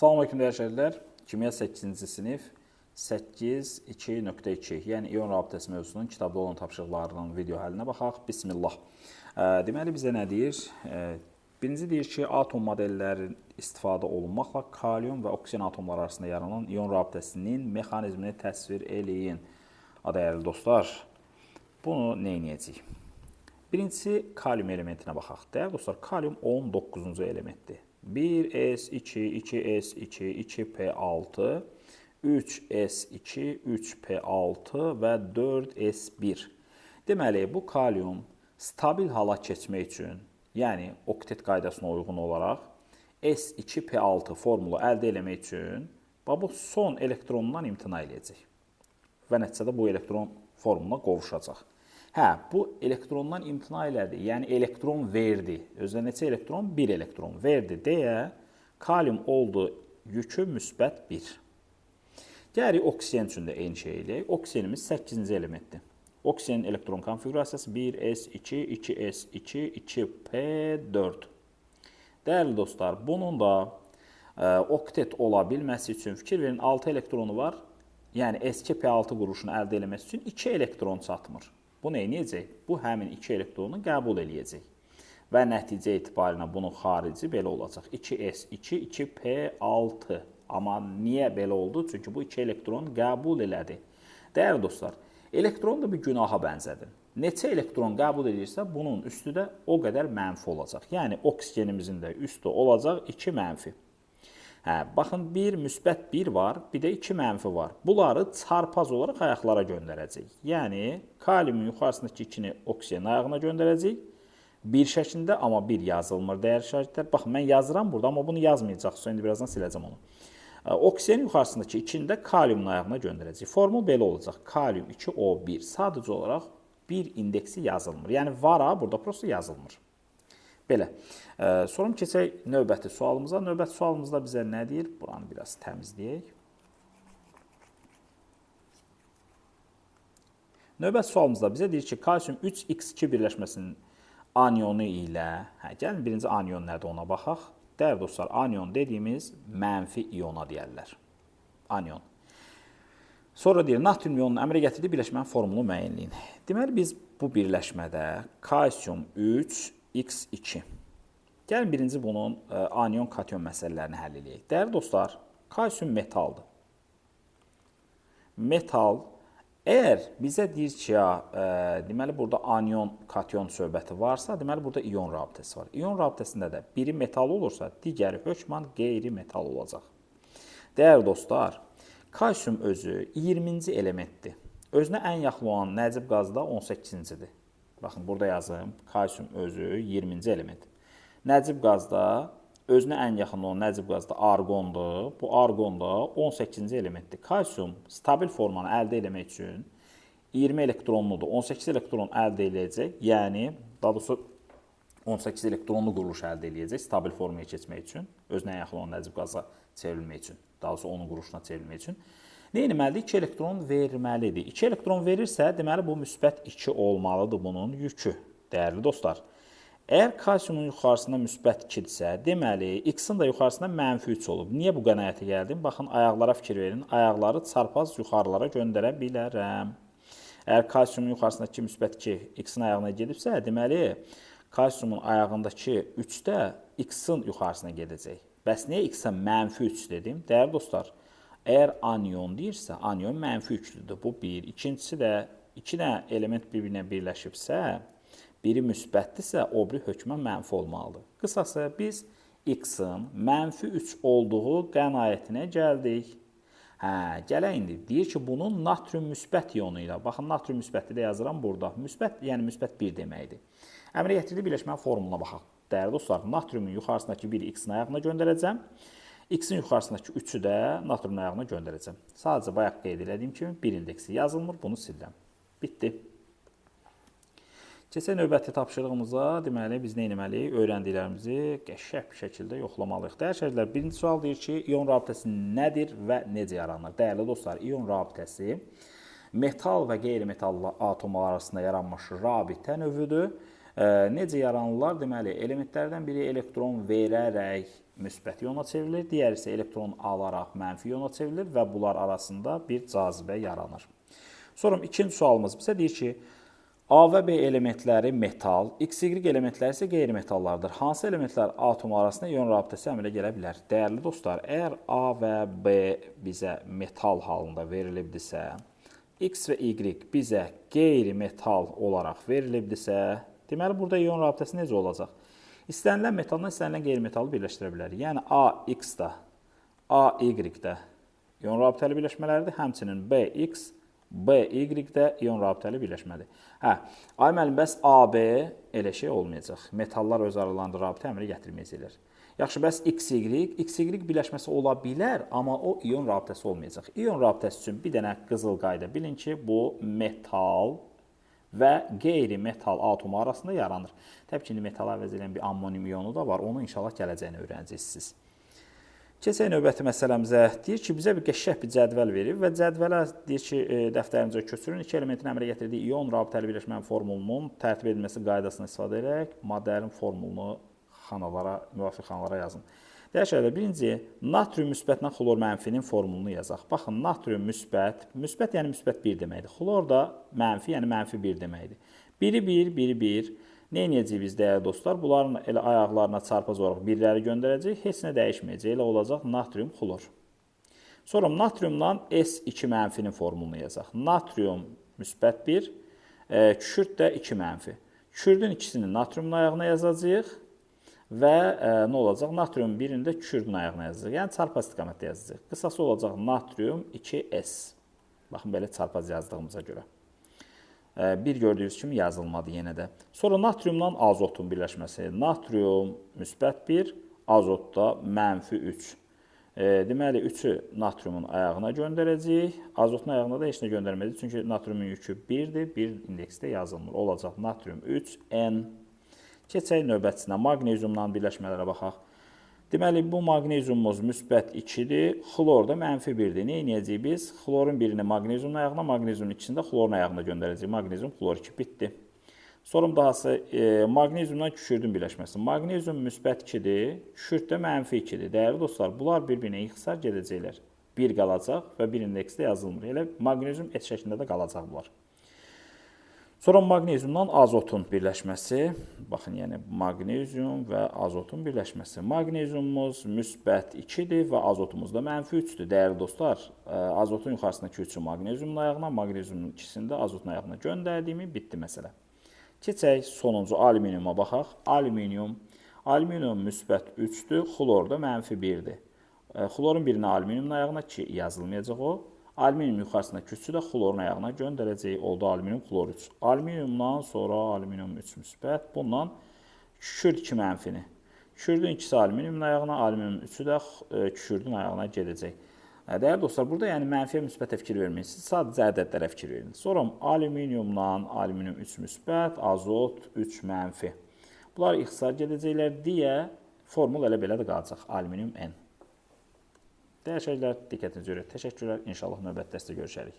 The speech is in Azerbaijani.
Salam aleyküm dəyərli Kimya 8-ci sinif 8.2.2, yəni ion rabitəsi mövzusunun kitabda olan tapşırıqlarının video həlinə baxaq. Bismillah. Deməli, bizə nə deyir? Birinci deyir ki, atom modellərin istifadə olunmaqla kalium və oksigen atomları arasında yaranan ion rabitəsinin mexanizmini təsvir eləyin. Dəyərli dostlar, bunu nə edəcəyik? Birincisi, kalium elementinə baxaq. Dəyərli dostlar, kalium 19-cu elementdir. 1s2, 2s2, 2p6, 3s2, 3p6 və 4s1. Deməli, bu kalium stabil hala keçmək üçün, yəni oktet qaydasına uyğun olaraq s2p6 formulu əldə etmək üçün bu son elektronundan imtina edəcək və nəticədə bu elektron formuluna qovuşacaq. Bu elektrondan imtina elədi, yəni elektron verdi. Özdə neçə elektron? 1 elektron verdi deyə kalium oldu yükü müsbət 1. Gəlirik oksigen üçün də eyni şey eləyək. Oksigenimiz 8-ci elementdir. Oksigenin elektron konfigurasiyası 1s2, 2s2, 2p4. Dəyərli dostlar, bunun da oktet ola bilməsi üçün fikir verin, 6 elektronu var. Yəni s2p6 quruluşunu əldə etməsi üçün 2 elektron çatmır. Bu nə edəcək? Bu həmin 2 elektronu qəbul eləyəcək. Və nəticə etibarilə bunun xarici belə olacaq. 2s2, 2p6. Amma niyə belə oldu? Çünki bu 2 elektron qəbul elədi. Dəyərli dostlar, elektron da bir günaha bənzədir. Neçə elektron qəbul edirsə, bunun üstü də o qədər mənfi olacaq. Yəni, oksigenimizin də üstü olacaq 2 mənfi. Baxın, bir müsbət 1 var, bir də 2 mənfi var. Bunları çarpaz olaraq ayaqlara göndərəcək. Yəni, kaliumun yuxarısındakı 2-ni oksigenin ayağına göndərəcək. Bir şəklində, amma bir yazılmır dəyərli şagirdlər. Baxın, mən yazıram burada, amma bunu yazmayacaq. İndi birazdan siləcəm onu. Oksigenin yuxarısındakı 2-ni də kaliumun ayağına göndərəcək. Formul belə olacaq. Kalium 2O1. Sadəcə olaraq bir indeksi yazılmır. Yəni, var ha, burada prosto yazılmır. Belə. Sonra keçək növbəti sualımıza. Növbəti sualımızda bizə nə deyir? Buranı biraz təmizləyək. Növbəti sualımızda bizə deyir ki, kalsium 3x2 birləşməsinin anionu ilə, gəlin birinci anion nədir ona baxaq. Dəyərli dostlar, anion dediyimiz mənfi iona deyərlər. Anion. Sonra deyir, natrium ionunun əmələ gətirdiyi birləşmənin formulu müəyyənləyin. Deməli, biz bu birləşmədə kalsium 3x2. Gəlin birinci bunun anion-kation məsələlərini həll edək. Dəyərli dostlar, kalsium metaldır. Metal, əgər bizə deyir ki, deməli, burada anion-kation söhbəti varsa, deməli, burada ion rabitəsi var. İon rabitəsində də biri metal olursa, digəri hökmən qeyri-metal olacaq. Dəyərli dostlar, kalsium özü 20-ci elementdir. Özünə ən yaxın olan nəcib qazı da 18-cidir. Baxın, burada yazım, kalsium özü 20-ci element. Nəcib qazda, özünə ən yaxın olan nəcib qazda arqondur. Bu arqon da 18-ci elementdir. Kalsium stabil formanı əldə etmək üçün 20 elektronludur. 18 elektron əldə edəcək. Yəni, daha doğrusu 18 elektronlu quruluş əldə edəcək stabil formaya keçmək üçün. Özünə ən yaxın olan nəcib qaza çevrilmək üçün. Daha doğrusu onun quruluşuna çevrilmək üçün. Nə etməlidir? 2 elektron verməlidir. 2 elektron verirsə, deməli, bu müsbət 2 olmalıdır bunun yükü. Dəyərli dostlar, əgər kalsiumun yuxarısında müsbət 2-dirsə, deməli, x-in də yuxarısında mənfi 3 olub. Niyə bu qənaətə gəldim? Baxın, ayaqlara fikir verin. Ayaqları çarpaz yuxarılara göndərə bilərəm. Əgər kalsiumun yuxarısındakı müsbət 2 x-in ayağına gedibsə, deməli, kalsiumun ayağındakı 3 də x-in yuxarısına gedəcək. Bəs niyə x-in mənfi 3 dedim? Dəyərli dostlar, əgər anion deyirsə, anion mənfi yüklüdür. Bu bir. İkincisi də 2 dənə element bir-birinə birləşibsə, biri müsbətdirsə, o biri hökmən mənfi olmalıdır. Qısası, biz x-in mənfi 3 olduğu qənaətinə gəldik. Gələk indi. Deyir ki, bunun natrium müsbət ionu ilə, baxın, natrium müsbəti də yazıram burada. Müsbət, yəni müsbət 1 deməkdir. Əmələ gətirdiyi birləşmənin formuluna baxaq. Dəyərli dostlar, natriumun yuxarısındakı biri x-in ayağına göndərəcəm. X-in yuxarısındakı 3-ü də natriumun ayağına göndərəcəm. Sadəcə bayaq qeyd elədiyim kimi bir indeksi yazılmır, bunu silirəm. Bitdi. Keçək növbəti tapşırığımıza, deməli, biz nə etməliyik? Öyrəndiklərimizi qəşəng bir şəkildə yoxlamalıyıq. Dəyərli şəkillər, birinci sual deyir ki, ion rabitəsi nədir və necə yaranır? Dəyərli dostlar, ion rabitəsi metal və qeyri-metal atomlar arasında yaranmış rabitə növüdür. Necə yaranırlar? Deməli, elementlərdən biri elektron verərək müsbət iona çevrilir, digəri isə elektron alaraq mənfi iona çevrilir və bunlar arasında bir cazibə yaranır. Sonra ikinci sualımız bizə deyir ki, A və B elementləri metal, X, Y elementləri isə qeyri-metallardır. Hansı elementlər atom arasında ion rabitəsi əmələ gələ bilər? Dəyərli dostlar, əgər A və B bizə metal halında verilibdirsə, X və Y bizə qeyri-metal olaraq verilibdirsə, deməli, burada ion rabitəsi necə olacaq? İstənilən metaldan istənilən qeyri-metalı birləşdirə bilər. Yəni, AX-da, AY-də ion rabitəli birləşmələridir, həmçinin BX, BY-də ion rabitəli birləşmədir. Ay müəllim, bəs AB elə şey olmayacaq. Metallar öz aralarında rabitə əmələ gətirməyəcəklər. Yaxşı, bəs XY birləşməsi ola bilər, amma o ion rabitəsi olmayacaq. İon rabitəsi üçün bir dənə qızıl qayda bilin ki, bu metal və qeyri-metal atomu arasında yaranır. Təbii ki, metal əvəz edən bir ammonim ionu da var, onu inşallah gələcəyini öyrənəcəksiniz. Keçək növbəti məsələmizə. Deyir ki, bizə bir qəşəng bir cədvəl verir və cədvələ deyir ki, dəftərimizə köçürün. İki elementin əmələ gətirdiyi ion rabitəli birləşmənin formulunun tərtib edilməsi qaydasını istifadə edərək maddələrin formulunu müvafiq xanalara yazın. Dəyişələ, birinci, natrium müsbətlə xlor mənfinin formulunu yazaq. Baxın, natrium müsbət yəni müsbət 1 deməkdir. Xlor da mənfi, yəni mənfi 1 deməkdir. Biri 1, biri 1. Nə edəcəyik biz, dəyərli dostlar? Bunların elə ayaqlarına çarpaz olaraq birləri göndərəcək, heç nə dəyişməyəcək. Elə olacaq natrium xlor. Sonra natriumdan S2 mənfinin formulunu yazaq. Natrium müsbət 1, kükürt də 2 mənfi. Kükürdün ikisini natriumun ayağına yazacaq və nə olacaq? Natrium birini də kükürdün ayağına yazacaq. Yəni çarpaz istiqamətdə yazacaq. Qısası olacaq natrium 2S. Baxın, belə çarpaz yazdığımıza görə. Bir gördüyünüz kimi yazılmadı yenə də. Sonra natriumdan azotun birləşməsi. Natrium müsbət 1, azot da mənfi 3. Deməli, 3-ü natriumun ayağına göndərəcəyik. Azotun ayağına da heç nə göndərməyəcək. Çünki natriumun yükü 1-dir. 1 indeksdə yazılmır. Olacaq natrium 3, N. Keçək növbətisinə. Magneziumdan birləşmələrə baxaq. Deməli, bu magneziumumuz müsbət 2-dir, xlor da mənfi 1-dir. Nə edəcəyik biz? Xlorun birini magneziumun ayağına, magneziumun ikisini də xlorun ayağına göndərəcəyik. Magnezium, xlor 2 bitdi. Sonra dahası magneziumdan kükürdün birləşməsi. Magnezium müsbət 2-dir, kükürd də mənfi 2-dir. Dəyərli dostlar, bunlar bir-birinə ixtisar gedəcəklər. 1 qalacaq və 1 indeksdə yazılmır. Elə magnezium et şəklində də qalacaq bunlar. Sonra magneziumdan azotun birləşməsi. Baxın, yəni magnezium və azotun birləşməsi. Magneziumumuz müsbət 2-dir və azotumuz da mənfi 3-dür. Dəyərli dostlar, azotun yuxarısındakı 3-ü magneziumun ayağına, magneziumun ikisini də azotun ayağına göndərdiyimi bitdi məsələ. Keçək sonuncu alüminiuma baxaq. Alüminium müsbət 3-dür, xlor da mənfi 1-dir. Xlorun birini alüminiumun ayağına ki, yazılmayacaq o. Alüminium yuxarısındakı 3-ü də xlorun ayağına göndərəcək. Oldu alüminium, xlor 3. Alüminiumdan sonra alüminium 3 müsbət. Bundan kükürd 2 mənfini. Kükürdün ikisi alüminiumun ayağına, alüminium 3-ü də kükürdün ayağına gedəcək. Dəyərli dostlar, burada yəni mənfiyə müsbətə fikir verməyirsiniz. Sadəcə ədədlərə fikir verin. Sonra alüminiumdan alüminium 3 müsbət, azot 3 mənfi. Bunlar ixtisar gedəcəklər deyə formul elə belə də qalacaq. Alüminium N. Dəyişəklər, diqqətinizi görə təşəkkürlər. İnşallah növbəti dərsdə görüşərik.